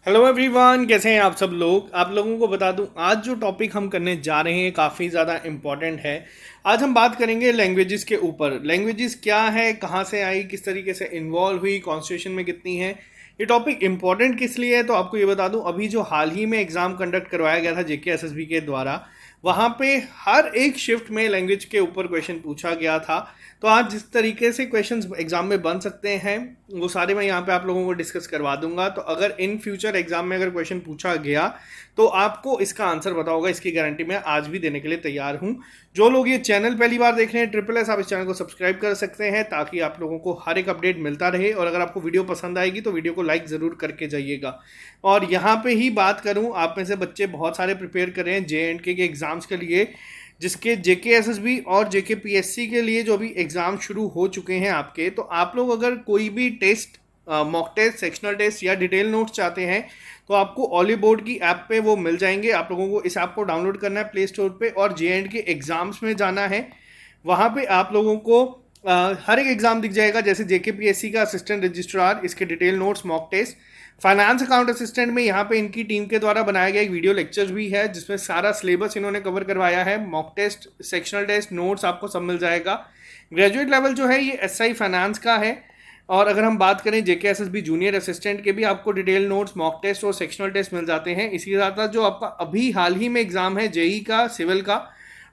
Hello everyone, कैसे हैं आप सब लोग। आप लोगों को बता दूं, आज जो टॉपिक हम करने जा रहे हैं काफ़ी ज़्यादा इम्पॉर्टेंट है। आज हम बात करेंगे लैंग्वेजेस के ऊपर। लैंग्वेजेस क्या है, कहाँ से आई, किस तरीके से इन्वॉल्व हुई, कॉन्स्टिट्यूशन में कितनी है। ये टॉपिक इम्पॉर्टेंट किस लिए है, तो आपको ये बता दूं, अभी जो हाल ही में एग्ज़ाम कंडक्ट करवाया गया था जेके एसएसबी के द्वारा, वहाँ पे हर एक शिफ्ट में लैंग्वेज के ऊपर क्वेश्चन पूछा गया था। तो आज जिस तरीके से क्वेश्चंस एग्जाम में बन सकते हैं वो सारे मैं यहाँ पे आप लोगों को डिस्कस करवा दूंगा। तो अगर इन फ्यूचर एग्जाम में अगर क्वेश्चन पूछा गया तो आपको इसका आंसर पता होगा, इसकी गारंटी मैं आज भी देने के लिए तैयार हूँ। जो लोग ये चैनल पहली बार देख रहे हैं ट्रिपल एस, आप इस चैनल को सब्सक्राइब कर सकते हैं ताकि आप लोगों को हर एक अपडेट मिलता रहे। और अगर आपको वीडियो पसंद आएगी तो वीडियो को लाइक ज़रूर करके जाइएगा। और यहाँ पे ही बात करूँ, आप में से बच्चे बहुत सारे प्रिपेयर कर रहे हैं JNK के एग्ज़ाम्स के लिए, जिसके जेके एसएसबी और जेके पीएससी के लिए जो भी एग्ज़ाम शुरू हो चुके हैं आपके। तो आप लोग अगर कोई भी test, mock test, sectional test या डिटेल नोट्स चाहते हैं तो आपको ऑली बोर्ड की ऐप पे वो मिल जाएंगे। आप लोगों को इस ऐप को डाउनलोड करना है प्ले स्टोर पे और JNK एग्ज़ाम्स में जाना है। वहाँ पे आप लोगों को हर एक एग्ज़ाम दिख जाएगा, जैसे जेके पीएससी का असिस्टेंट रजिस्ट्रार, इसके detail notes, mock test. Finance account assistant में यहाँ पे इनकी टीम के द्वारा बनाया गया एक वीडियो लेक्चर भी है जिसमें सारा सिलेबस इन्होंने कवर करवाया है। Mock test, sectional test, notes आपको सब मिल जाएगा। ग्रेजुएट लेवल जो है ये SI फाइनेंस का है। और अगर हम बात करें जेके एसएसबी जूनियर असिस्टेंट के भी आपको डिटेल नोट्स, मॉक टेस्ट और सेक्शनल टेस्ट मिल जाते हैं। इसी के साथ जो आपका अभी हाल ही में एग्जाम है जेई का, सिविल का,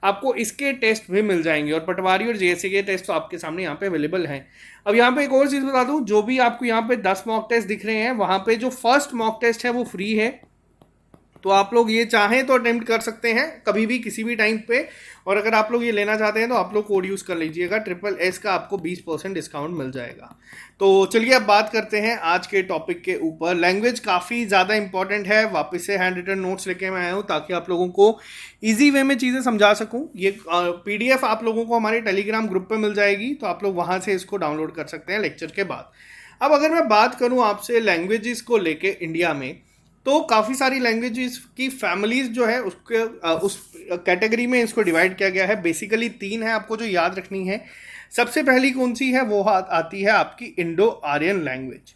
आपको इसके टेस्ट भी मिल जाएंगे। और पटवारी और जेएससी के टेस्ट तो आपके सामने यहाँ पे अवेलेबल हैं। अब यहाँ पे एक और चीज़ बता दूँ, जो भी आपको यहाँ पे 10 मॉक टेस्ट दिख रहे हैं, वहाँ पे जो फर्स्ट मॉक टेस्ट है वो फ्री है। तो आप लोग ये चाहें तो अटेम्प्ट कर सकते हैं कभी भी, किसी भी टाइम पे। और अगर आप लोग ये लेना चाहते हैं तो आप लोग कोड यूज़ कर लीजिएगा, ट्रिपल एस का आपको 20% डिस्काउंट मिल जाएगा। तो चलिए अब बात करते हैं आज के टॉपिक के ऊपर। लैंग्वेज काफ़ी ज़्यादा इंपॉर्टेंट है। वापस से हैंड रिटन नोट्स लेके मैं आया हूँ ताकि आप लोगों को ईजी वे में चीज़ें समझा सकूँ। ये PDF आप लोगों को हमारे टेलीग्राम ग्रुप पर मिल जाएगी, तो आप लोग वहाँ से इसको डाउनलोड कर सकते हैं लेक्चर के बाद। अब अगर मैं बात करूँ आपसे लैंग्वेजेस को लेके इंडिया में, तो काफ़ी सारी लैंग्वेजेस की फैमिलीज जो है उसके उस कैटेगरी में इसको डिवाइड किया गया है। बेसिकली 3 है आपको जो याद रखनी है। सबसे पहली कौन सी है, वो आती है आपकी इंडो आर्यन लैंग्वेज।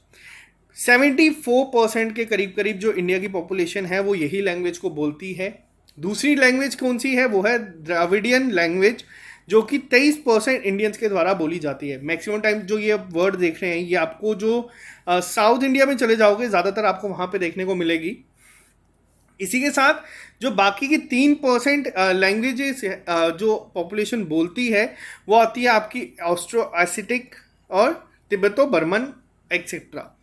74% के करीब करीब जो इंडिया की पॉपुलेशन है वो यही लैंग्वेज को बोलती है। दूसरी लैंग्वेज कौन सी है, वो है द्राविडियन लैंग्वेज, जो कि 23% इंडियंस के द्वारा बोली जाती है। मैक्सिमम टाइम जो ये वर्ड देख रहे हैं ये आपको जो साउथ इंडिया में चले जाओगे ज़्यादातर आपको वहाँ पे देखने को मिलेगी। इसी के साथ जो बाकी की 3% लैंग्वेजेस जो पॉपुलेशन बोलती है वो आती है आपकी ऑस्ट्रो एसिटिक और तिब्बतो बर्मन एक्सेट्रा।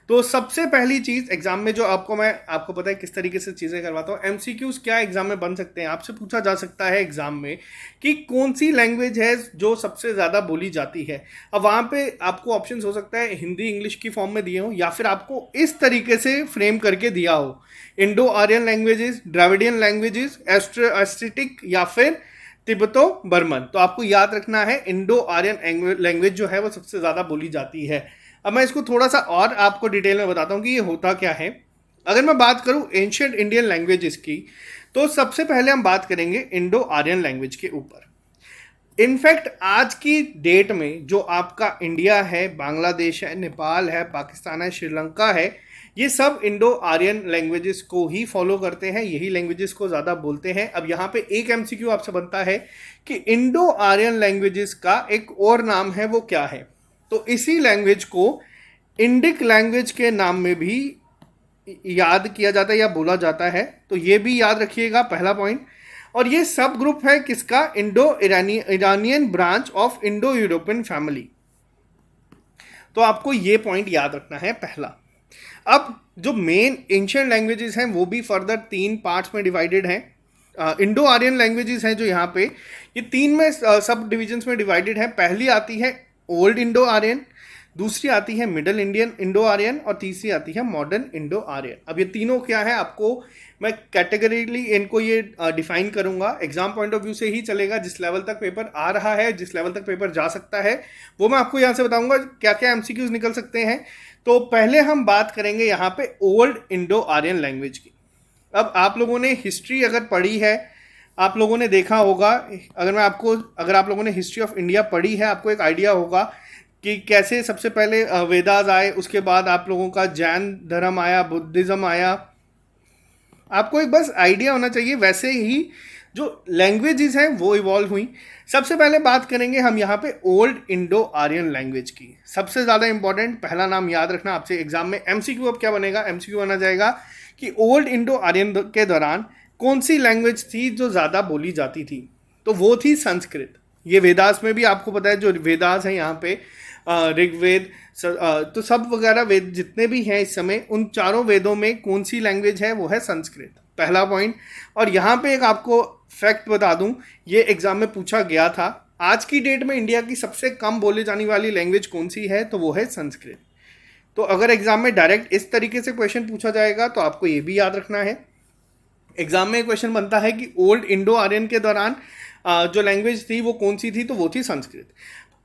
तो सबसे पहली चीज़ एग्जाम में जो आपको पता है किस तरीके से चीज़ें करवाता हूँ। MCQs क्या एग्जाम में बन सकते हैं, आपसे पूछा जा सकता है एग्जाम में कि कौन सी लैंग्वेज है जो सबसे ज़्यादा बोली जाती है। अब वहाँ पे आपको ऑप्शंस हो सकता है हिंदी इंग्लिश की फॉर्म में दिए हो, या फिर आपको इस तरीके से फ्रेम करके दिया हो, Indo Aryan languages, Dravidian languages, Austro Asiatic या फिर तिब्बतो बर्मन। तो आपको याद रखना है इंडो आर्यन लैंग्वेज जो है वो सबसे ज़्यादा बोली जाती है। अब मैं इसको थोड़ा सा और आपको डिटेल में बताता हूँ कि ये होता क्या है। अगर मैं बात करूँ एंशिएंट इंडियन लैंग्वेजेस की, तो सबसे पहले हम बात करेंगे इंडो आर्यन लैंग्वेज के ऊपर। इनफैक्ट आज की डेट में जो आपका इंडिया है, बांग्लादेश है, नेपाल है, पाकिस्तान है, श्रीलंका है, ये सब इंडो आर्यन लैंग्वेजेस को ही फॉलो करते हैं, यही लैंग्वेजेस को ज़्यादा बोलते हैं। अब यहाँ पे एक MCQ आपसे बनता है कि इंडो आर्यन लैंग्वेजेस का एक और नाम है, वो क्या है। तो इसी लैंग्वेज को इंडिक लैंग्वेज के नाम में भी याद किया जाता है या बोला जाता है। तो ये भी याद रखिएगा, पहला पॉइंट। और ये सब ग्रुप है किसका, Indo Iranian branch of Indo European family. तो आपको ये पॉइंट याद रखना है पहला। अब जो मेन एंशिएंट लैंग्वेजेस हैं वो भी फर्दर 3 पार्ट्स में डिवाइडेड हैं। इंडो आर्यन लैंग्वेजेस हैं जो यहाँ पे ये 3 में सब डिविजन्स में डिवाइडेड हैं। पहली आती है ओल्ड इंडो आर्यन, दूसरी आती है मिडल इंडियन इंडो आर्यन और तीसरी आती है मॉडर्न इंडो आर्यन। अब ये तीनों क्या है, आपको मैं कैटेगरीली इनको ये डिफाइन करूंगा। एग्जाम पॉइंट ऑफ व्यू से ही चलेगा, जिस लेवल तक पेपर आ रहा है, जिस लेवल तक पेपर जा सकता है, वो मैं आपको यहाँ से बताऊंगा क्या क्या MCQs निकल सकते हैं। तो पहले हम बात करेंगे यहाँ पे ओल्ड इंडो आर्यन लैंग्वेज की। अब आप लोगों ने हिस्ट्री अगर पढ़ी है, आप लोगों ने देखा होगा, अगर आप लोगों ने हिस्ट्री ऑफ इंडिया पढ़ी है, आपको एक आइडिया होगा कि कैसे सबसे पहले वेदास आए, उसके बाद आप लोगों का जैन धर्म आया, बुद्धिज्म आया। आपको एक बस आइडिया होना चाहिए। वैसे ही जो लैंग्वेजेस हैं वो इवॉल्व हुई। सबसे पहले बात करेंगे हम यहाँ पे ओल्ड इंडो आर्यन लैंग्वेज की। सबसे ज़्यादा इंपॉर्टेंट पहला नाम याद रखना आपसे एग्जाम में। एमसीक्यू अब क्या बनेगा, एमसीक्यू बना जाएगा कि ओल्ड इंडो आर्यन के दौरान कौन सी लैंग्वेज थी जो ज़्यादा बोली जाती थी, तो वो थी संस्कृत। ये वेदास में भी आपको पता है, जो वेदास है यहाँ पे ऋग्वेद, तो सब वगैरह वेद जितने भी हैं इस समय, उन चारों वेदों में कौन सी लैंग्वेज है, वो है संस्कृत, पहला पॉइंट। और यहाँ पे एक आपको फैक्ट बता दूं, ये एग्जाम में पूछा गया था, आज की डेट में इंडिया की सबसे कम बोली जाने वाली लैंग्वेज कौन सी है, तो वो है संस्कृत। तो अगर एग्जाम में डायरेक्ट इस तरीके से क्वेश्चन पूछा जाएगा तो आपको ये भी याद रखना है। एग्जाम में क्वेश्चन बनता है कि ओल्ड इंडो आर्यन के दौरान जो लैंग्वेज थी वो कौन सी थी, तो वो थी संस्कृत।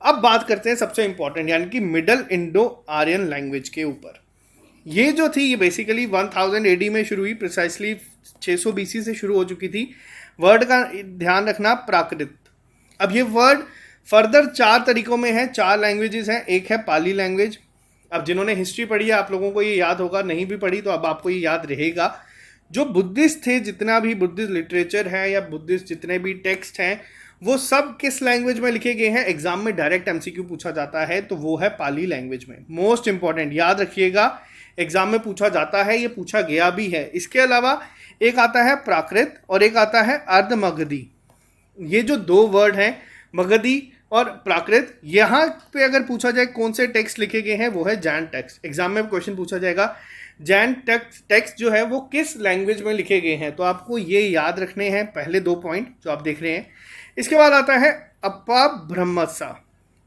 अब बात करते हैं सबसे इंपॉर्टेंट यानी कि मिडल इंडो आर्यन लैंग्वेज के ऊपर। ये जो थी ये बेसिकली 1000 एडी में शुरू हुई, प्रिसाइसली 600 बीसी से शुरू हो चुकी थी। वर्ड का ध्यान रखना, प्राकृत। अब ये वर्ड फर्दर 4 तरीकों में है, 4 लैंग्वेजेस हैं। एक है पाली लैंग्वेज। अब जिन्होंने हिस्ट्री पढ़ी है आप लोगों को ये याद होगा, नहीं भी पढ़ी तो अब आपको ये याद रहेगा। जो बुद्धिस्ट थे, जितना भी बुद्धिस्ट लिटरेचर है या बुद्धिस्ट जितने भी टेक्स्ट हैं, वो सब किस लैंग्वेज में लिखे गए हैं, एग्जाम में डायरेक्ट एमसीक्यू पूछा जाता है, तो वो है पाली लैंग्वेज में। मोस्ट इंपॉर्टेंट याद रखिएगा, एग्जाम में पूछा जाता है, ये पूछा गया भी है। इसके अलावा एक आता है प्राकृत और एक आता है अर्ध मगधी। ये जो 2 वर्ड हैं, मगधी और प्राकृत, यहाँ पे अगर पूछा जाए कौन से टेक्स्ट लिखे गए हैं, वो है जैन टेक्स्ट। एग्जाम में क्वेश्चन पूछा जाएगा जैन टेक्स्ट जो है वो किस लैंग्वेज में लिखे गए हैं, तो आपको ये याद रखने हैं पहले 2 पॉइंट जो आप देख रहे हैं। इसके बाद आता है अपा ब्रह्मसा।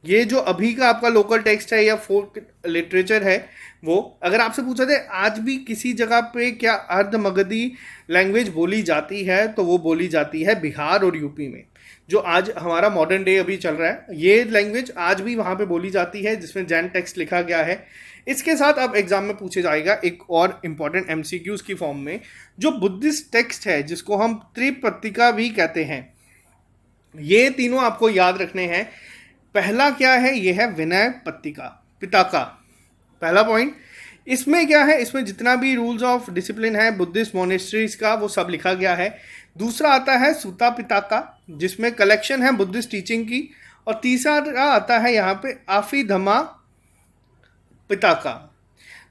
ये जो अभी का आपका लोकल टेक्स्ट है या फोक लिटरेचर है, वो अगर आपसे पूछा जाए आज भी किसी जगह पे क्या अर्ध मगधी लैंग्वेज बोली जाती है, तो वो बोली जाती है बिहार और यूपी में। जो आज हमारा मॉडर्न डे अभी चल रहा है, ये लैंग्वेज आज भी वहाँ पे बोली जाती है जिसमें जैन टेक्स्ट लिखा गया है। इसके साथ अब एग्जाम में पूछे जाएगा एक और इम्पॉर्टेंट एमसीक्यूज की फॉर्म में, जो बुद्धिस्ट टेक्स्ट है जिसको हम त्रिपत्तिका भी कहते हैं। ये तीनों आपको याद रखने हैं। पहला क्या है, ये है विनय पत्तिका पिताका, पहला पॉइंट। इसमें क्या है, इसमें जितना भी रूल्स ऑफ डिसिप्लिन है बुद्धिस्ट मोनेस्ट्रीज का, वो सब लिखा गया है। दूसरा आता है सुता पिताका, जिसमें कलेक्शन है बुद्धिस्ट टीचिंग की। और तीसरा आता है यहाँ पे आफिधमा पिताका।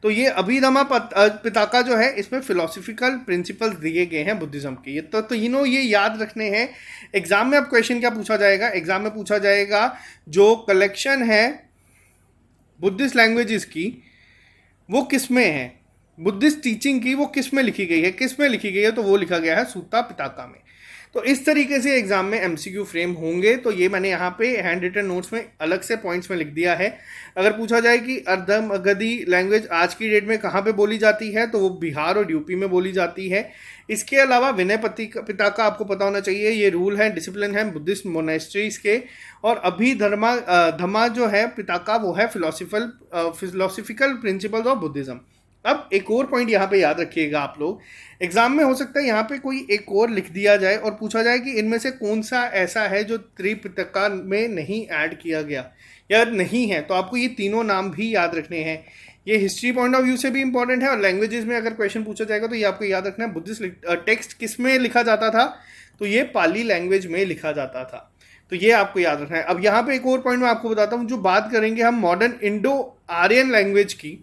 तो ये अभिधमा पिताका जो है, इसमें फिलोसफिकल प्रिंसिपल्स दिए गए हैं बुद्धिज्म के। ये तो ये याद रखने हैं। एग्जाम में अब क्वेश्चन क्या पूछा जाएगा, एग्जाम में पूछा जाएगा जो कलेक्शन है बुद्धिस्ट लैंग्वेजेस की वो किस में है, बुद्धिस्ट टीचिंग की वो किस में लिखी गई है, किस में लिखी गई है, तो वो लिखा गया है सूता पिताका में। तो इस तरीके से एग्जाम में एमसीक्यू फ्रेम होंगे। तो ये मैंने यहाँ पे हैंड रिटन नोट्स में अलग से पॉइंट्स में लिख दिया है। अगर पूछा जाए कि अर्धमगधी लैंग्वेज आज की डेट में कहाँ पे बोली जाती है, तो वो बिहार और यूपी में बोली जाती है। इसके अलावा विनय पिताका आपको पता होना चाहिए, ये रूल है, डिसिप्लिन है बुद्धिस्ट मोनेस्ट्रीज के। और अभी धमा जो है पिताका, वो है फिलोसफिकल प्रिंसिपल्स ऑफ बुद्धिज्म। अब एक और पॉइंट यहाँ पे याद रखिएगा आप लोग, एग्जाम में हो सकता है यहाँ पे कोई एक और लिख दिया जाए और पूछा जाए कि इनमें से कौन सा ऐसा है जो त्रिपिटका में नहीं ऐड किया गया या नहीं है, तो आपको ये तीनों नाम भी याद रखने हैं। ये हिस्ट्री पॉइंट ऑफ व्यू से भी इंपॉर्टेंट है और लैंग्वेजेस में अगर क्वेश्चन पूछा जाएगा तो ये आपको याद रखना है। बुद्धिस्ट टेक्स्ट किस में लिखा जाता था, तो ये पाली लैंग्वेज में लिखा जाता था, तो ये आपको याद रखना है। अब यहाँ पे एक और पॉइंट मैं आपको बताता हूँ, जो बात करेंगे हम मॉडर्न इंडो आर्यन लैंग्वेज की,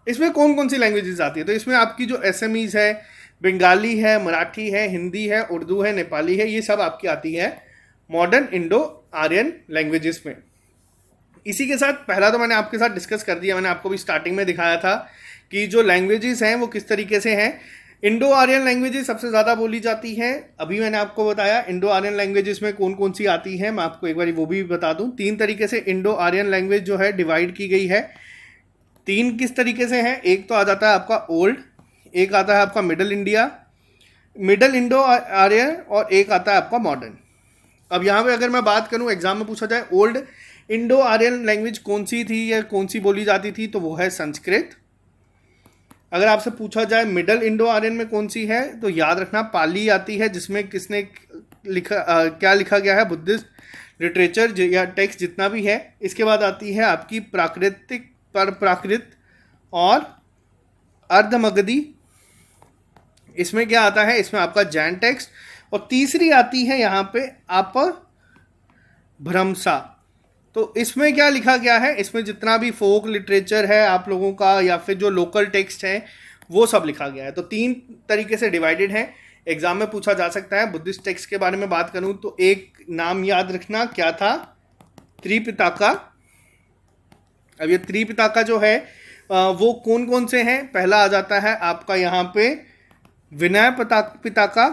इसमें कौन कौन सी लैंग्वेजेस आती है। तो इसमें आपकी जो एसएमईज है, बंगाली है, मराठी है, हिंदी है, उर्दू है, नेपाली है, ये सब आपकी आती है मॉडर्न इंडो आर्यन लैंग्वेजेस में। इसी के साथ पहला तो मैंने आपके साथ डिस्कस कर दिया, मैंने आपको भी स्टार्टिंग में दिखाया था कि जो लैंग्वेजेस हैं वो किस तरीके से हैं। इंडो आर्यन लैंग्वेजेस सबसे ज़्यादा बोली जाती हैं। अभी मैंने आपको बताया इंडो आर्यन लैंग्वेजेस में कौन कौन सी आती हैं, मैं आपको एक बार वो भी बता दूं। 3 तरीके से इंडो आर्यन लैंग्वेज जो है डिवाइड की गई है। 3 किस तरीके से हैं, एक तो आ जाता है आपका ओल्ड, एक आता है आपका मिडल इंडो आर्यन और एक आता है आपका मॉडर्न। अब यहाँ पे अगर मैं बात करूँ, एग्जाम में पूछा जाए ओल्ड इंडो आर्यन लैंग्वेज कौन सी थी या कौन सी बोली जाती थी, तो वो है संस्कृत। अगर आपसे पूछा जाए मिडल इंडो आर्यन में कौन सी है, तो याद रखना पाली आती है, जिसमें किसने क्या लिखा गया है, बुद्धिस्ट लिटरेचर या टेक्स्ट जितना भी है। इसके बाद आती है आपकी प्राकृत और अर्धमगधी। इसमें क्या आता है, इसमें आपका जैन टेक्स्ट। और तीसरी आती है यहाँ पे अपभ्रंशा। तो इसमें क्या लिखा गया है, इसमें जितना भी फोक लिटरेचर है आप लोगों का या फिर जो लोकल टेक्स्ट है वो सब लिखा गया है। तो 3 तरीके से डिवाइडेड है, एग्जाम में पूछा जा सकता है। बुद्धिस्ट टेक्स्ट के बारे में बात करूं तो एक नाम याद रखना, क्या था, त्रिपिटका। अब ये त्रिपिटका जो है वो कौन कौन से हैं, पहला आ जाता है आपका यहाँ पे विनय पिटका,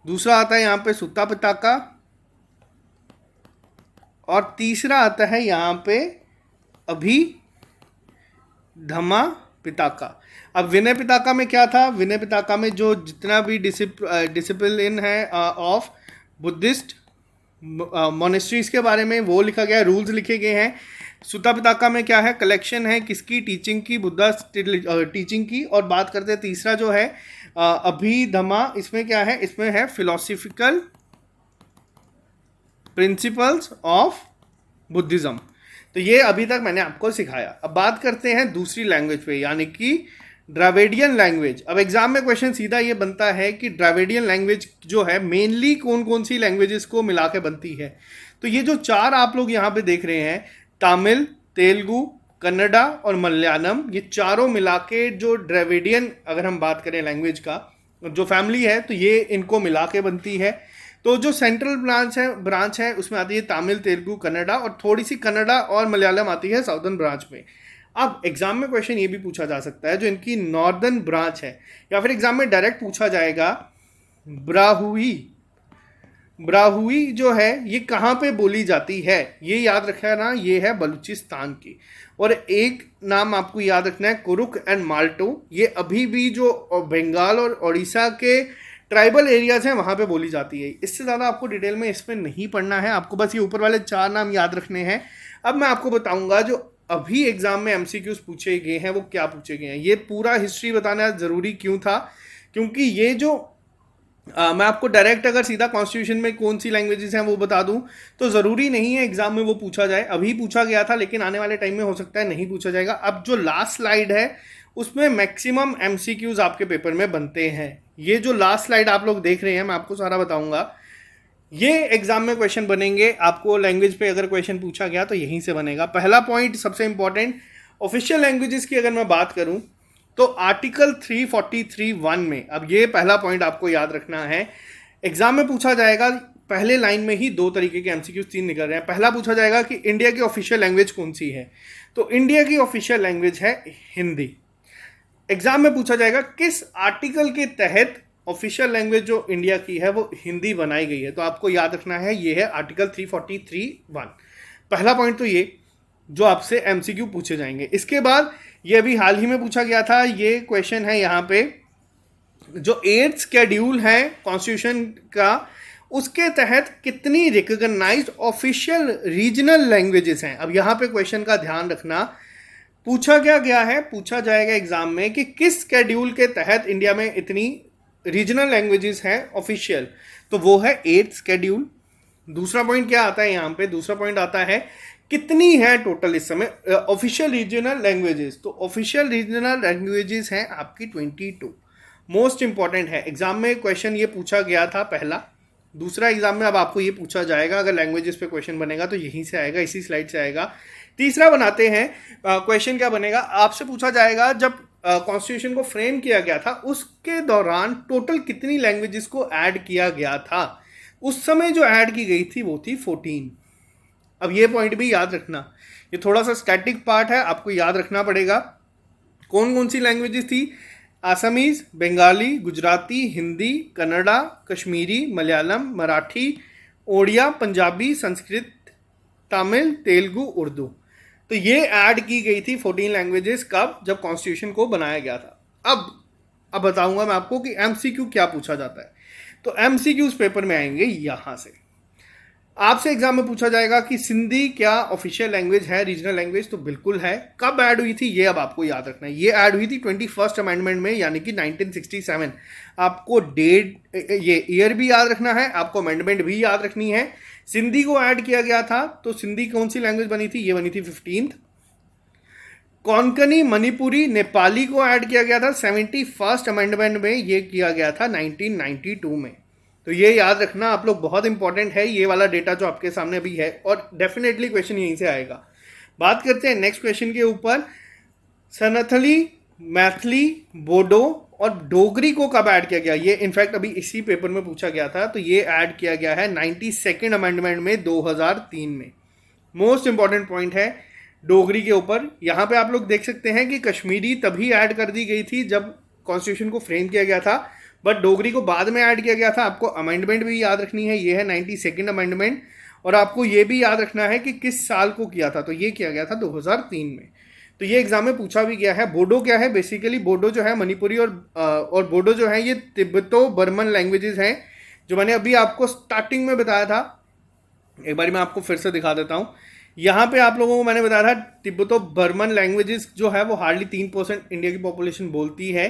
दूसरा आता है यहाँ पे सुत्ता पिटका, और तीसरा आता है यहाँ पे अभिधम्मा पिटका। अब विनय पिटका में क्या था, विनय पिटका में जो जितना भी डिसिप्लिन है ऑफ बुद्धिस्ट मोनेस्ट्रीज के बारे में वो लिखा गया है, रूल्स लिखे गए हैं। सुत्ता पिटका में क्या है, कलेक्शन है किसकी, टीचिंग की, बुद्धा टीचिंग की। और बात करते हैं तीसरा जो है अभिधम्मा, इसमें क्या है, इसमें है फिलोसॉफिकल प्रिंसिपल्स ऑफ बुद्धिज्म। तो ये अभी तक मैंने आपको सिखाया। अब बात करते हैं दूसरी लैंग्वेज पे, यानी कि द्रविडियन लैंग्वेज। अब एग्जाम में क्वेश्चन सीधा ये बनता है कि द्रविडियन लैंग्वेज जो है मेनली कौन कौन सी लैंग्वेजेस को मिला के बनती है। तो ये जो 4 आप लोग यहाँ पे देख रहे हैं, तमिल, तेलुगु, कन्नड़ा और मलयालम, ये चारों मिला के जो द्रविडियन अगर हम बात करें लैंग्वेज का जो फैमिली है तो ये इनको मिला के बनती है। तो जो सेंट्रल ब्रांच है उसमें आती है तमिल, तेलुगु, कन्नड़ा, और थोड़ी सी कन्नड़ा और मलयालम आती है साउदर्न ब्रांच में। अब एग्जाम में क्वेश्चन ये भी पूछा जा सकता है जो इनकी नॉर्दर्न ब्रांच है, या फिर एग्जाम में डायरेक्ट पूछा जाएगा ब्राहुई जो है ये कहाँ पे बोली जाती है, ये याद रखना, ये है बलूचिस्तान की। और एक नाम आपको याद रखना है, कुरुक एंड माल्टो, ये अभी भी जो बंगाल और उड़ीसा के ट्राइबल एरियाज हैं वहाँ पे बोली जाती है। इससे ज़्यादा आपको डिटेल में इसमें नहीं पढ़ना है, आपको बस ये ऊपर वाले 4 नाम याद रखने हैं। अब मैं आपको बताऊंगा जो अभी एग्जाम में एमसीक्यूज पूछे गए हैं वो क्या पूछे गए हैं। ये पूरा हिस्ट्री बताना ज़रूरी क्यों था, क्योंकि ये जो मैं आपको डायरेक्ट अगर सीधा कॉन्स्टिट्यूशन में कौन सी लैंग्वेजेस हैं वो बता दूं तो ज़रूरी नहीं है एग्जाम में वो पूछा जाए। अभी पूछा गया था लेकिन आने वाले टाइम में हो सकता है नहीं पूछा जाएगा। अब जो लास्ट स्लाइड है उसमें मैक्सिमम एमसीक्यूज आपके पेपर में बनते हैं। ये जो लास्ट स्लाइड आप लोग देख रहे हैं मैं आपको सारा बताऊंगा, ये एग्जाम में क्वेश्चन बनेंगे। आपको लैंग्वेज पे अगर क्वेश्चन पूछा गया तो यहीं से बनेगा। पहला पॉइंट सबसे इंपॉर्टेंट, ऑफिशियल लैंग्वेजेस की अगर मैं बात करूं तो आर्टिकल 343(1) में, अब ये पहला पॉइंट आपको याद रखना है, एग्जाम में पूछा जाएगा। पहले लाइन में ही 2 तरीके के एमसीक्यूज 3 निकल रहे हैं। पहला पूछा जाएगा कि इंडिया की ऑफिशियल लैंग्वेज कौन सी है, तो इंडिया की ऑफिशियल लैंग्वेज है हिंदी। एग्जाम में पूछा जाएगा किस आर्टिकल के तहत ऑफिशियल लैंग्वेज जो इंडिया की है वो हिंदी बनाई गई है, तो आपको याद रखना है ये है आर्टिकल 343(1). पहला पॉइंट तो ये जो आपसे एमसीक्यू पूछे जाएंगे। इसके बाद ये अभी हाल ही में पूछा गया था, ये क्वेश्चन है यहाँ पे, जो 8th शेड्यूल है कॉन्स्टिट्यूशन का उसके तहत कितनी रिकॉग्नाइज्ड ऑफिशियल रीजनल लैंग्वेजेस हैं। अब यहाँ पे क्वेश्चन का ध्यान रखना, पूछा क्या गया है, पूछा जाएगा एग्जाम में कि किस शेड्यूल के तहत इंडिया में इतनी रीजनल लैंग्वेजेस हैं ऑफिशियल, तो वो है 8th शेड्यूल। दूसरा पॉइंट क्या आता है यहाँ पे, दूसरा पॉइंट आता है कितनी है टोटल इस समय ऑफिशियल रीजनल लैंग्वेजेस, तो ऑफिशियल रीजनल लैंग्वेजेस हैं आपकी 22। मोस्ट इंपॉर्टेंट है, एग्जाम में क्वेश्चन ये पूछा गया था पहला। दूसरा एग्जाम में अब आपको ये पूछा जाएगा, अगर लैंग्वेजेस पे क्वेश्चन बनेगा तो यहीं से आएगा, इसी स्लाइड से आएगा। तीसरा बनाते हैं, क्वेश्चन क्या बनेगा, आपसे पूछा जाएगा जब कॉन्स्टिट्यूशन को फ्रेम किया गया था उसके दौरान टोटल कितनी लैंग्वेजेस को ऐड किया गया था। उस समय जो ऐड की गई थी वो थी 14। अब ये पॉइंट भी याद रखना, ये थोड़ा सा स्टैटिक पार्ट है, आपको याद रखना पड़ेगा। कौन कौन सी लैंग्वेजेस थी, आसामीज, बंगाली, गुजराती, हिंदी, कन्नड़ा, कश्मीरी, मलयालम, मराठी, ओडिया, पंजाबी, संस्कृत, तमिल, तेलुगु, उर्दू। तो ये ऐड की गई थी 14 लैंग्वेजेस, कब, जब कॉन्स्टिट्यूशन को बनाया गया था। अब बताऊंगा मैं आपको कि एमसीक्यू क्या पूछा जाता है। तो एमसीक्यूज पेपर में आएंगे यहाँ से। आपसे एग्जाम में पूछा जाएगा कि सिंधी क्या ऑफिशियल लैंग्वेज है, रीजनल लैंग्वेज, तो बिल्कुल है। कब ऐड हुई थी ये अब आपको याद रखना है। ये ऐड हुई थी 21st अमेंडमेंट में, यानी कि 1967। आपको डेट, ये ईयर भी याद रखना है, आपको अमेंडमेंट भी याद रखनी है। सिंधी को ऐड किया गया था, तो सिंधी कौन सी लैंग्वेज बनी थी, ये बनी थी 15th। कोंकणी, मणिपुरी, नेपाली को ऐड किया गया था 71st अमेंडमेंट में, ये किया गया था 1992 में। तो ये याद रखना आप लोग, बहुत इंपॉर्टेंट है ये वाला डेटा जो आपके सामने अभी है, और डेफिनेटली क्वेश्चन यहीं से आएगा। बात करते हैं नेक्स्ट क्वेश्चन के ऊपर। सनथली, मैथिली, बोडो और डोगरी को कब ऐड किया गया, ये इनफैक्ट अभी इसी पेपर में पूछा गया था। तो ये ऐड किया गया है 92nd अमेंडमेंट में 2003 में। मोस्ट इंपॉर्टेंट पॉइंट है डोगरी के ऊपर। यहाँ पे आप लोग देख सकते हैं कि कश्मीरी तभी ऐड कर दी गई थी जब कॉन्स्टिट्यूशन को फ्रेम किया गया था, बट डोगरी को बाद में ऐड किया गया था। आपको अमेंडमेंट भी याद रखनी है, ये है 92nd अमेंडमेंट। और आपको ये भी याद रखना है कि किस साल को किया था, तो ये किया गया था 2003 में। तो ये एग्जाम में पूछा भी गया है। बोडो क्या है, बेसिकली बोडो जो है मणिपुरी और बोडो जो है ये तिब्बतो बर्मन लैंग्वेजेस हैं, जो मैंने अभी आपको स्टार्टिंग में बताया था। एक बार मैं आपको फिर से दिखा देता हूँ। यहाँ पे आप लोगों को मैंने बताया था तिब्बतो बर्मन लैंग्वेजेस जो है वो हार्डली 3% इंडिया की पॉपुलेशन बोलती है।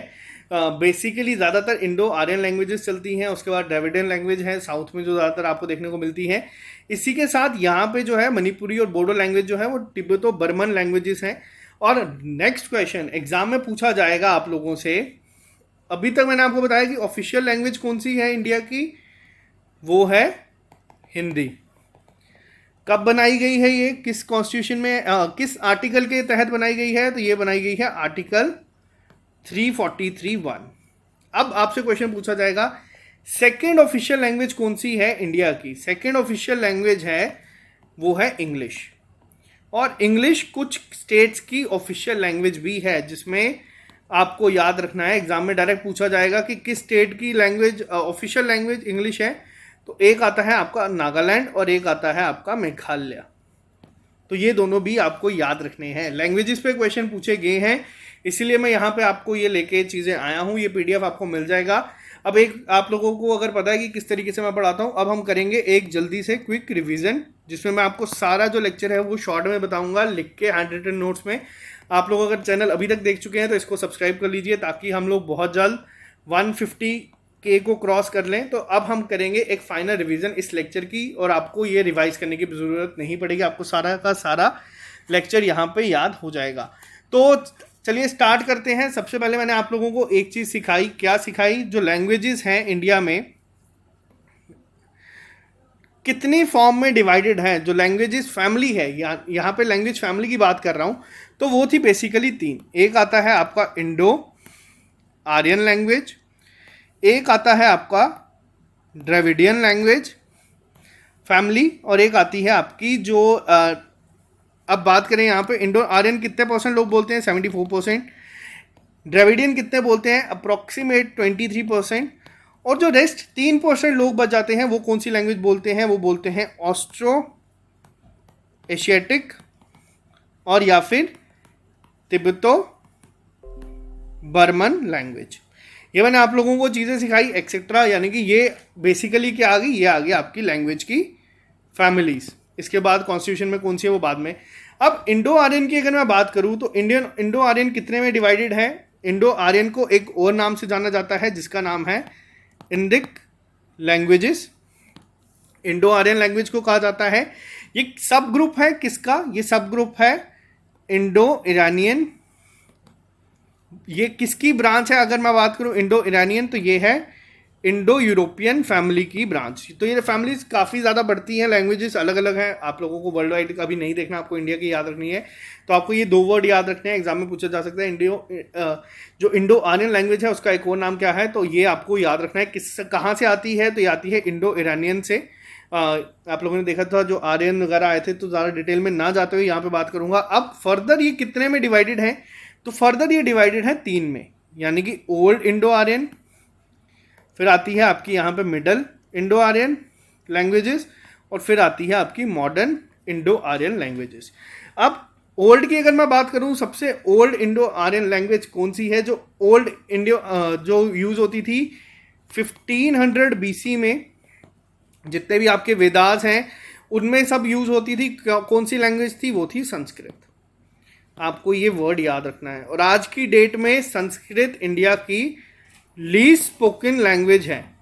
बेसिकली ज़्यादातर इंडो आर्यन लैंग्वेजेस चलती हैं, उसके बाद द्रविडियन लैंग्वेज है साउथ में जो ज़्यादातर आपको देखने को मिलती है। इसी के साथ यहाँ पे जो है मणिपुरी और बोडो लैंग्वेज जो है वो तिब्बतो बर्मन लैंग्वेजेस हैं। और नेक्स्ट क्वेश्चन एग्जाम में पूछा जाएगा आप लोगों से, अभी तक मैंने आपको बताया कि ऑफिशियल लैंग्वेज कौन सी है इंडिया की, वो है हिंदी। कब बनाई गई है ये, किस कॉन्स्टिट्यूशन में, किस आर्टिकल के तहत बनाई गई है, तो ये बनाई गई है आर्टिकल 343(1). अब आपसे क्वेश्चन पूछा जाएगा सेकेंड ऑफिशियल लैंग्वेज कौन सी है इंडिया की। सेकेंड ऑफिशियल लैंग्वेज है वो है इंग्लिश। और इंग्लिश कुछ स्टेट्स की ऑफिशियल लैंग्वेज भी है, जिसमें आपको याद रखना है, एग्जाम में डायरेक्ट पूछा जाएगा कि किस स्टेट की लैंग्वेज ऑफिशियल लैंग्वेज इंग्लिश है। तो एक आता है आपका नागालैंड और एक आता है आपका मेघालय। तो ये दोनों भी आपको याद रखने हैं। लैंग्वेजेस पे क्वेश्चन पूछे गए हैं, इसीलिए मैं यहाँ पे आपको ये लेके चीज़ें आया हूँ। ये पीडीएफ आपको मिल जाएगा। अब एक आप लोगों को अगर पता है कि किस तरीके से मैं पढ़ाता हूँ, अब हम करेंगे एक जल्दी से क्विक रिवीजन, जिसमें मैं आपको सारा जो लेक्चर है वो शॉर्ट में बताऊंगा लिख के हैंड रिटन नोट्स में। आप लोग अगर चैनल अभी तक देख चुके हैं तो इसको सब्सक्राइब कर लीजिए, ताकि हम लोग बहुत जल्द 150K को क्रॉस कर लें। तो अब हम करेंगे एक फाइनल रिवीजन इस लेक्चर की, और आपको ये रिवाइज करने की ज़रूरत नहीं पड़ेगी, आपको सारा का सारा लेक्चर यहाँ पे याद हो जाएगा। तो चलिए स्टार्ट करते हैं। सबसे पहले मैंने आप लोगों को एक चीज़ सिखाई, क्या सिखाई, जो लैंग्वेजेस हैं इंडिया में कितनी फॉर्म में डिवाइडेड है, जो लैंग्वेजेस फैमिली है, यहाँ पे लैंग्वेज फैमिली की बात कर रहा हूँ, तो वो थी बेसिकली 3। एक आता है आपका इंडो आर्यन लैंग्वेज, एक आता है आपका द्रविडियन लैंग्वेज फैमिली, और एक आती है आपकी जो अब बात करें यहाँ पे इंडो आर्यन कितने % लोग बोलते हैं, 74%। द्रविडियन कितने बोलते हैं, अप्रॉक्सीमेट 23%। और जो रेस्ट 3% लोग बच जाते हैं, वो कौन सी लैंग्वेज बोलते हैं, वो बोलते हैं ऑस्ट्रो एशियाटिक और या फिर तिब्बतो बर्मन लैंग्वेज। ये मैंने आप लोगों को चीज़ें सिखाई एक्सेट्रा, यानी कि ये बेसिकली क्या आ गई, ये आ गई आपकी लैंग्वेज की फैमिलीज। इसके बाद कॉन्स्टिट्यूशन में कौन सी है वो बाद में। अब इंडो आर्यन की अगर मैं बात करूं तो इंडो आर्यन कितने में डिवाइडेड है। इंडो आर्यन को एक और नाम से जाना जाता है, जिसका नाम है Indic languages. Indo Aryan language को कहा जाता है, ये सब ग्रुप है किसका, ये सब ग्रुप है इंडो ईरानियन। ये किसकी ब्रांच है, अगर मैं बात करूं इंडो ईरानियन, तो ये है इंडो यूरोपियन फैमिली की ब्रांच। तो ये फैमिलीज काफ़ी ज़्यादा बढ़ती हैं, लैंग्वेजेस अलग अलग हैं। आप लोगों को वर्ल्ड वाइड का भी नहीं देखना, आपको इंडिया की याद रखनी है। तो आपको ये 2 वर्ड याद रखने हैं, एग्जाम में पूछा जा सकता है। जो इंडो आर्यन लैंग्वेज है उसका एक और नाम क्या है, तो ये आपको याद रखना है। कहाँ से आती है, तो ये आती है इंडो ईरानियन से। आप लोगों ने देखा था जो आर्यन वगैरह आए थे, तो ज़्यादा डिटेल में ना जाते हुए यहाँ पे बात करूँगा। अब फर्दर ये कितने में डिवाइडेड है, तो फर्दर ये डिवाइडेड है 3 में, यानी कि ओल्ड इंडो आर्यन, फिर आती है आपकी यहाँ पे मिडल इंडो आर्यन लैंग्वेजेस, और फिर आती है आपकी मॉडर्न इंडो आर्यन लैंग्वेजेस। अब ओल्ड की अगर मैं बात करूँ, सबसे ओल्ड इंडो आर्यन लैंग्वेज कौन सी है, जो ओल्ड इंडो जो यूज़ होती थी 1500 BC में, जितने भी आपके वेदास हैं उनमें सब यूज होती थी। कौन सी लैंग्वेज थी? वो थी संस्कृत। आपको ये वर्ड याद रखना है। और आज की डेट में संस्कृत इंडिया की लीस्ट स्पोकन लैंग्वेज है।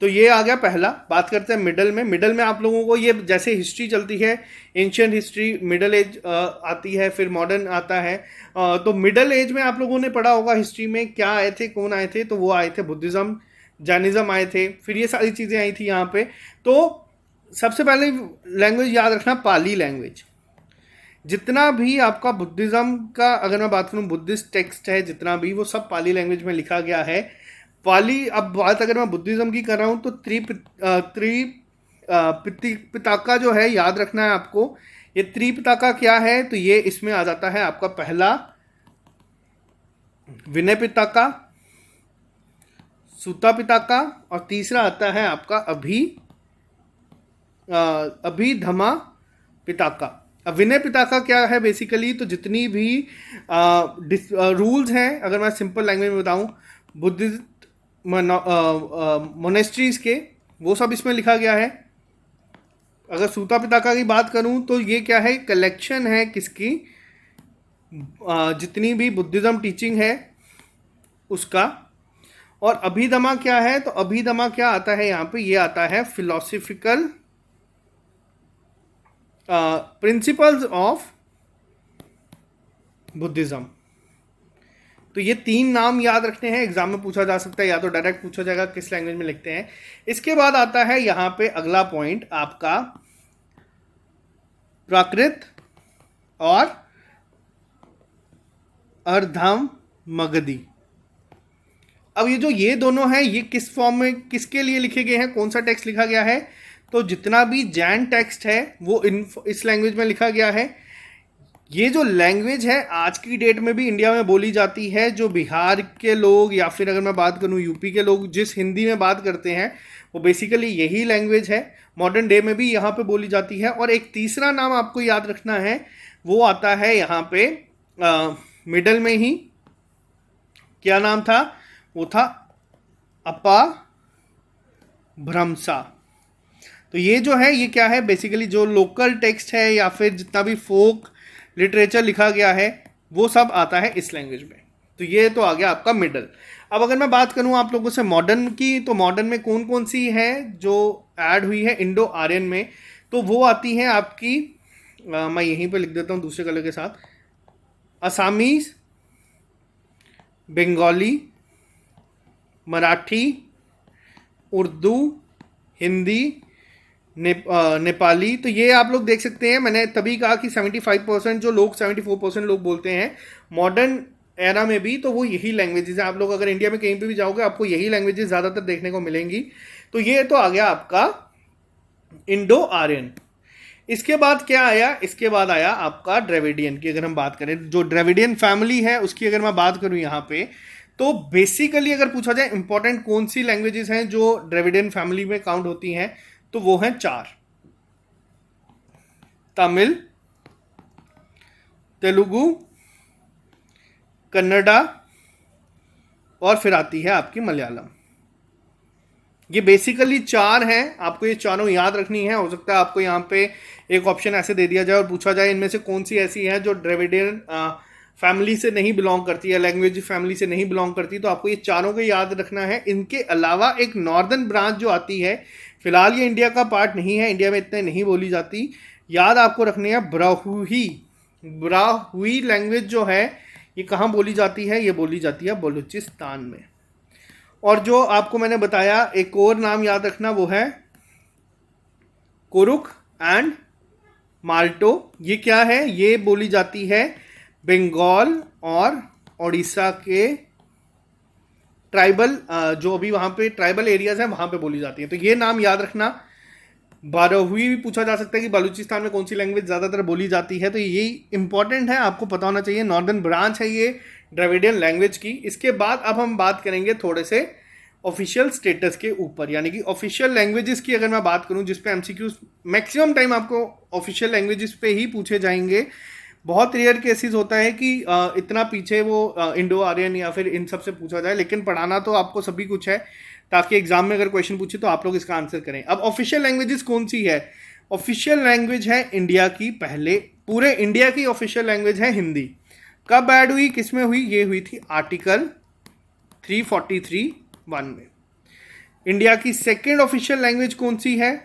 तो ये आ गया पहला। बात करते हैं मिडल में। मिडल में आप लोगों को ये जैसे हिस्ट्री चलती है, एंशियंट हिस्ट्री, मिडल एज आती है, फिर मॉडर्न आता है। तो मिडल एज में आप लोगों ने पढ़ा होगा हिस्ट्री में क्या आए थे, कौन आए थे। तो वो आए थे बुद्धिज्म, जैनिज्म आए थे, फिर ये सारी चीज़ें आई थी यहाँ पे। तो सबसे पहले लैंग्वेज याद रखना पाली लैंग्वेज। जितना भी आपका बुद्धिज्म का, अगर मैं बात करूँ बुद्धिस्ट टेक्स्ट है जितना भी, वो सब पाली लैंग्वेज में लिखा गया है। पाली, अब बात अगर मैं बुद्धिज्म की कर रहा हूँ तो पिताका जो है याद रखना है आपको। ये त्रिपिताका क्या है? तो ये इसमें आ जाता है आपका पहला विनय पिताका, सूता पिताका, और तीसरा आता है आपका अभिधमा पिताका। अब विनय पिताका क्या है बेसिकली? तो जितनी भी रूल्स हैं, अगर मैं सिंपल लैंग्वेज में बताऊं, बुद्धिस्ट मोनेस्ट्रीज के, वो सब इसमें लिखा गया है। अगर सूता पिताका की बात करूं तो ये क्या है? कलेक्शन है किसकी? जितनी भी बुद्धिज्म टीचिंग है उसका। और अभिधमा क्या है? तो अभिधमा क्या आता है यहाँ पे? ये आता है फिलोसफिकल प्रिंसिपल्स ऑफ बुद्धिज्म। तो ये 3 नाम याद रखने हैं। एग्जाम में पूछा जा सकता है, या तो डायरेक्ट पूछा जाएगा किस लैंग्वेज में लिखते हैं। इसके बाद आता है यहाँ पे अगला पॉइंट आपका प्राकृत और अर्धम मगधी। अब ये दोनों हैं, ये किस फॉर्म में, किसके लिए लिखे गए हैं, कौन सा टेक्स्ट लिखा गया है? तो जितना भी जैन टेक्स्ट है वो इस लैंग्वेज में लिखा गया है। ये जो लैंग्वेज है आज की डेट में भी इंडिया में बोली जाती है। जो बिहार के लोग, या फिर अगर मैं बात करूँ यूपी के लोग, जिस हिंदी में बात करते हैं वो बेसिकली यही लैंग्वेज है। मॉडर्न डे में भी यहाँ पे बोली जाती है। और एक तीसरा नाम आपको याद रखना है, वो आता है यहाँ पे मिडल में ही। क्या नाम था? वो था अपभ्रंशा। तो ये जो है, ये क्या है बेसिकली? जो लोकल टेक्स्ट है या फिर जितना भी फोक लिटरेचर लिखा गया है वो सब आता है इस लैंग्वेज में। तो ये तो आ गया आपका मिडल। अब अगर मैं बात करूं आप लोगों से मॉडर्न की, तो मॉडर्न में कौन कौन सी है जो ऐड हुई है इंडो आर्यन में? तो वो आती है आपकी, मैं यहीं पे लिख देता हूं दूसरे कलर के साथ, असामीज, बंगाली, मराठी, उर्दू, हिंदी, नेपाली। तो ये आप लोग देख सकते हैं, मैंने तभी कहा कि 75% जो लोग, 74% लोग बोलते हैं मॉडर्न एरा में भी, तो वो यही लैंग्वेजेस है। आप लोग अगर इंडिया में कहीं पे भी जाओगे आपको यही लैंग्वेजेस ज़्यादातर देखने को मिलेंगी। तो ये तो आ गया आपका इंडो आर्यन। इसके बाद क्या आया? इसके बाद आया आपका द्रविडियन की। अगर हम बात करें, जो द्रविडियन फैमिली है उसकी अगर मैं बात करूं यहाँ पे, तो बेसिकली अगर पूछा जाए इंपॉर्टेंट कौन सी लैंग्वेजेस हैं जो द्रविडियन फैमिली में काउंट होती हैं, तो वो हैं 4: तमिल, तेलुगु, कन्नड़ा, और फिर आती है आपकी मलयालम। ये बेसिकली 4 हैं। आपको ये चारों याद रखनी है। हो सकता है आपको यहाँ पे एक ऑप्शन ऐसे दे दिया जाए और पूछा जाए इनमें से कौन सी ऐसी है जो द्रविडियन फैमिली से नहीं बिलोंग करती है, लैंग्वेज फैमिली से नहीं बिलोंग करती। तो आपको ये चारों को याद रखना है। इनके अलावा एक नॉर्दर्न ब्रांच जो आती है, फिलहाल ये इंडिया का पार्ट नहीं है, इंडिया में इतने नहीं बोली जाती। याद आपको रखनी है ब्राहुई। ब्राहुई लैंग्वेज जो है ये कहाँ बोली जाती है? ये बोली जाती है बलूचिस्तान में। और जो आपको मैंने बताया एक और नाम याद रखना, वो है कुरुख एंड माल्टो। ये क्या है? ये बोली जाती है बंगाल और उड़ीसा के ट्राइबल, जो अभी वहाँ पे ट्राइबल एरियाज हैं वहाँ पे बोली जाती है। तो ये नाम याद रखना। बारहवीं भी पूछा जा सकता है कि बलूचिस्तान में कौन सी लैंग्वेज ज़्यादातर बोली जाती है। तो ये इंपॉर्टेंट है, आपको पता होना चाहिए। नॉर्दर्न ब्रांच है ये द्रविडियन लैंग्वेज की। इसके बाद अब हम बात करेंगे थोड़े से ऑफिशियल स्टेटस के ऊपर, यानी कि ऑफिशियल लैंग्वेजेस की अगर मैं बात करूं, जिस पे एमसीक्यूज मैक्सिमम टाइम आपको ऑफिशियल लैंग्वेजेस पे ही पूछे जाएंगे। बहुत रेयर केसेस होता है कि इतना पीछे वो इंडो आर्यन या फिर इन सब से पूछा जाए, लेकिन पढ़ाना तो आपको सभी कुछ है, ताकि एग्जाम में अगर क्वेश्चन पूछे तो आप लोग इसका आंसर करें। अब ऑफिशियल लैंग्वेजेस कौन सी है? ऑफिशियल लैंग्वेज है इंडिया की, पहले पूरे इंडिया की ऑफिशियल लैंग्वेज है हिंदी। कब ऐड हुई, किस में हुई, ये हुई थी आर्टिकल 343(1) में। इंडिया की सेकेंड ऑफिशियल लैंग्वेज कौन सी है,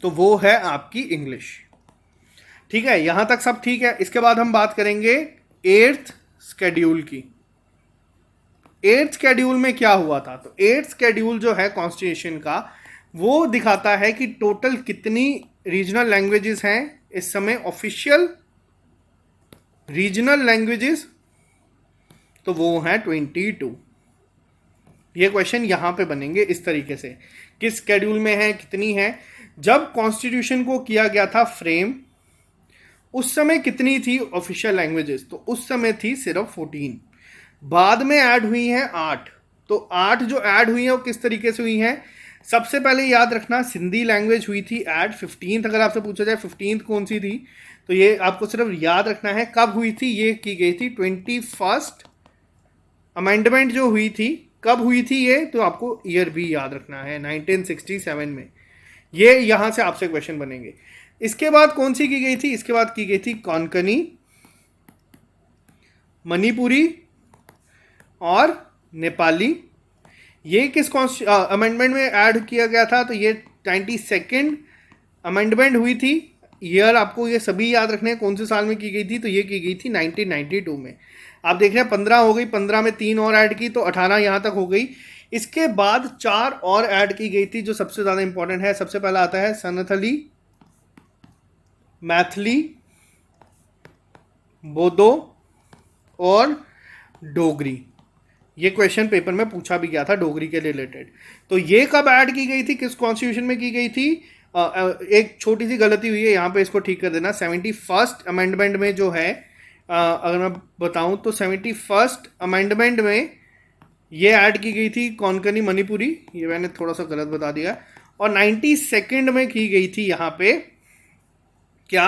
तो वो है आपकी इंग्लिश। ठीक है, यहां तक सब ठीक है। इसके बाद हम बात करेंगे एट्थ शेड्यूल की। एट्थ शेड्यूल में क्या हुआ था, तो एट्थ शेड्यूल जो है कॉन्स्टिट्यूशन का, वो दिखाता है कि टोटल कितनी रीजनल लैंग्वेजेस हैं इस समय ऑफिशियल रीजनल लैंग्वेजेस, तो वो हैं 22। ये क्वेश्चन यहां पे बनेंगे इस तरीके से, किस शेड्यूल में है, कितनी है। जब कॉन्स्टिट्यूशन को किया गया था फ्रेम, उस समय कितनी थी ऑफिशियल लैंग्वेजेस, तो उस समय थी सिर्फ 14। बाद में ऐड हुई हैं 8। तो 8 जो ऐड हुई है वो किस तरीके से हुई हैं, सबसे पहले याद रखना सिंधी लैंग्वेज हुई थी ऐड 15th। अगर आपसे पूछा जाए 15th कौन सी थी, तो ये आपको सिर्फ याद रखना है कब हुई थी। ये की गई थी 21st अमेंडमेंट जो हुई थी, कब हुई थी ये, तो आपको ईयर भी याद रखना है 1967 में। ये यहां से आपसे क्वेश्चन बनेंगे। इसके बाद कौन सी की गई थी, इसके बाद की गई थी कोंकणी, मणिपुरी और नेपाली। ये किस अमेंडमेंट में ऐड किया गया था, तो ये 92nd अमेंडमेंट हुई थी। ईयर आपको ये सभी याद रखने हैं कौन से साल में की गई थी, तो ये की गई थी 1992 में। आप देख रहे हैं 15 हो गई, 15 में 3 और ऐड की तो 18 यहाँ तक हो गई। इसके बाद 4 और ऐड की गई थी जो सबसे ज़्यादा इंपॉर्टेंट है। सबसे पहला आता है सनथली, मैथिली, बोडो और डोगरी। ये क्वेश्चन पेपर में पूछा भी गया था डोगरी के रिलेटेड। तो ये कब ऐड की गई थी, किस कॉन्स्टिट्यूशन में की गई थी। एक छोटी सी गलती हुई है यहाँ पे, इसको ठीक कर देना। 71st अमेंडमेंट में जो है, अगर मैं बताऊं तो 71st अमेंडमेंट में ये ऐड की गई थी कोंकणी मणिपुरी, ये मैंने थोड़ा सा गलत बता दिया। और 92nd में की गई थी यहाँ पे क्या,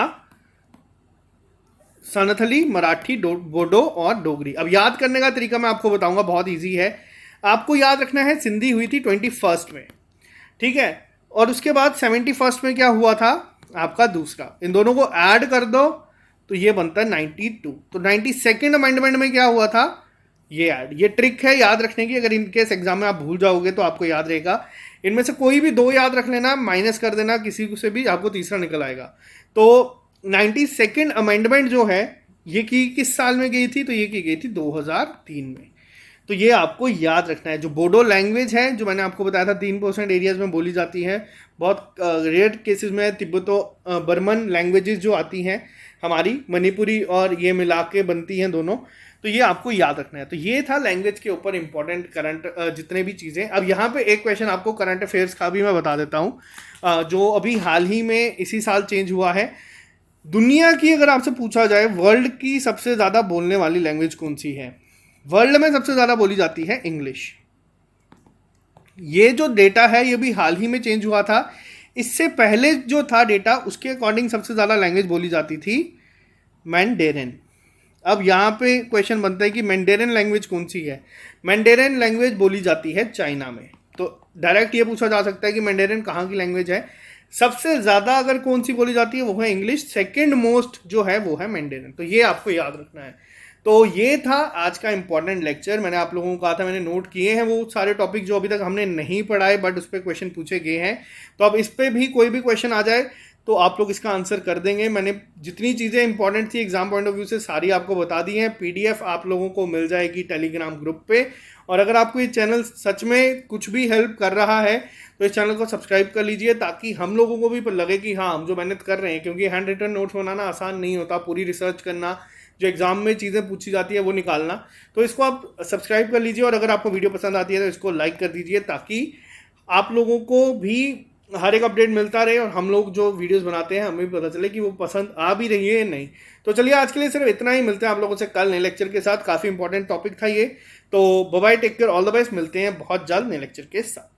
सनथली, मराठी, बोडो और डोगरी। अब याद करने का तरीका मैं आपको बताऊंगा, बहुत इजी है। आपको याद रखना है सिंधी हुई थी 21st में, ठीक है। और उसके बाद 71st में क्या हुआ था आपका दूसरा, इन दोनों को ऐड कर दो तो ये बनता है 92। तो 92nd अमेंडमेंट में क्या हुआ था, ये ऐड। ये ट्रिक है याद रखने की, अगर इनकेस एग्जाम में आप भूल जाओगे तो आपको याद रहेगा। इनमें से कोई भी 2 याद रख लेना, माइनस कर देना किसी से भी, आपको तीसरा निकल आएगा। तो 92nd अमेंडमेंट जो है ये की किस साल में गई थी, तो ये की गई थी 2003 में। तो ये आपको याद रखना है। जो बोडो लैंग्वेज है, जो मैंने आपको बताया था 3% एरियाज में बोली जाती है, बहुत रेयर केसेस में तिब्बतो बर्मन लैंग्वेजेस जो आती हैं हमारी, मणिपुरी और ये मिला के बनती हैं दोनों, तो ये आपको याद रखना है। तो ये था लैंग्वेज के ऊपर इंपॉर्टेंट करंट जितने भी चीज़ें। अब यहाँ पे एक क्वेश्चन आपको करंट अफेयर्स का भी मैं बता देता हूँ, जो अभी हाल ही में इसी साल चेंज हुआ है। दुनिया की अगर आपसे पूछा जाए वर्ल्ड की सबसे ज़्यादा बोलने वाली लैंग्वेज कौन सी है, वर्ल्ड में सबसे ज़्यादा बोली जाती है इंग्लिश। ये जो डेटा है ये भी हाल ही में चेंज हुआ था। इससे पहले जो था डेटा, उसके अकॉर्डिंग सबसे ज़्यादा लैंग्वेज बोली जाती थी मैंडेरिन। अब यहाँ पे क्वेश्चन बनता है कि मैंडेरिन लैंग्वेज कौन सी है। मैंडेरिन लैंग्वेज बोली जाती है चाइना में। तो डायरेक्ट ये पूछा जा सकता है कि मैंडेरिन कहाँ की लैंग्वेज है। सबसे ज़्यादा अगर कौन सी बोली जाती है वो है इंग्लिश, सेकेंड मोस्ट जो है वो है मैंडेरिन। तो ये आपको याद रखना है। तो ये था आज का इंपॉर्टेंट लेक्चर। मैंने आप लोगों को कहा था, मैंने नोट किए हैं वो सारे टॉपिक जो अभी तक हमने नहीं पढ़ाए बट उस पर क्वेश्चन पूछे गए हैं। तो अब इस पर भी कोई भी क्वेश्चन आ जाए तो आप लोग इसका आंसर कर देंगे। मैंने जितनी चीज़ें इंपॉर्टेंट थी एग्जाम पॉइंट ऑफ व्यू से सारी आपको बता दी हैं। पीडीएफ आप लोगों को मिल जाएगी टेलीग्राम ग्रुप पे। और अगर आपको ये चैनल सच में कुछ भी हेल्प कर रहा है तो इस चैनल को सब्सक्राइब कर लीजिए, ताकि हम लोगों को भी लगे कि हाँ हम जो मेहनत कर रहे हैं, क्योंकि हैंड रिटन नोट्स बनाना आसान नहीं होता, पूरी रिसर्च करना, जो एग्जाम में चीज़ें पूछी जाती है वो निकालना। तो इसको आप सब्सक्राइब कर लीजिए और अगर आपको वीडियो पसंद आती है तो इसको लाइक कर दीजिए, ताकि आप लोगों को भी हर एक अपडेट मिलता रहे और हम लोग जो वीडियोस बनाते हैं हमें भी पता चले कि वो पसंद आ भी रही है या नहीं। तो चलिए आज के लिए सिर्फ इतना ही। मिलते हैं आप लोगों से कल नए लेक्चर के साथ। काफ़ी इंपॉर्टेंट टॉपिक था ये। तो bye bye, take care, all the best. मिलते हैं बहुत जल्द नए लेक्चर के साथ।